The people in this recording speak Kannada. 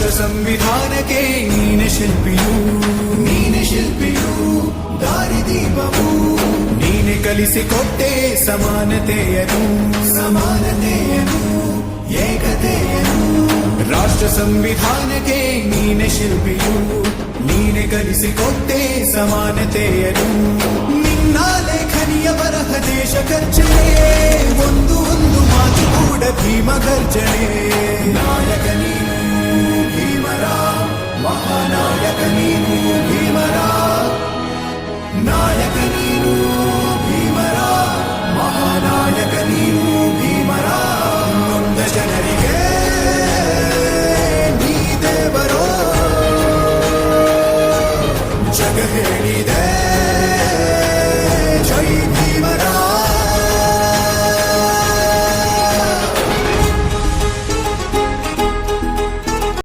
ರಾಷ್ಟ್ರ ಸಂವಿಧಾನಕ್ಕೆ ನೀನೆ ಶಿಲ್ಪಿಯು ದಾರಿದೀಪವು ನೀನೆ ಕಲಿಸಿಕೊಟ್ಟೆ ಸಮಾನತೆಯನು ಏಕತೆಯನು ರಾಷ್ಟ್ರ ಸಂವಿಧಾನಕ್ಕೆ ನೀನೆ ಶಿಲ್ಪಿಯು ನೀನೆ ಕಲಿಸಿಕೊಟ್ಟೆ ಸಮಾನತೆಯನು ನಿನ್ನ ಲೇಖನಿಯ ಬರಹ ದೇಶ ಖರ್ಚನೆ ಒಂದು ಮಾತು ಕೂಡ ಭೀಮ ಗರ್ಜನೆ ನಾಯಕ ನೀನು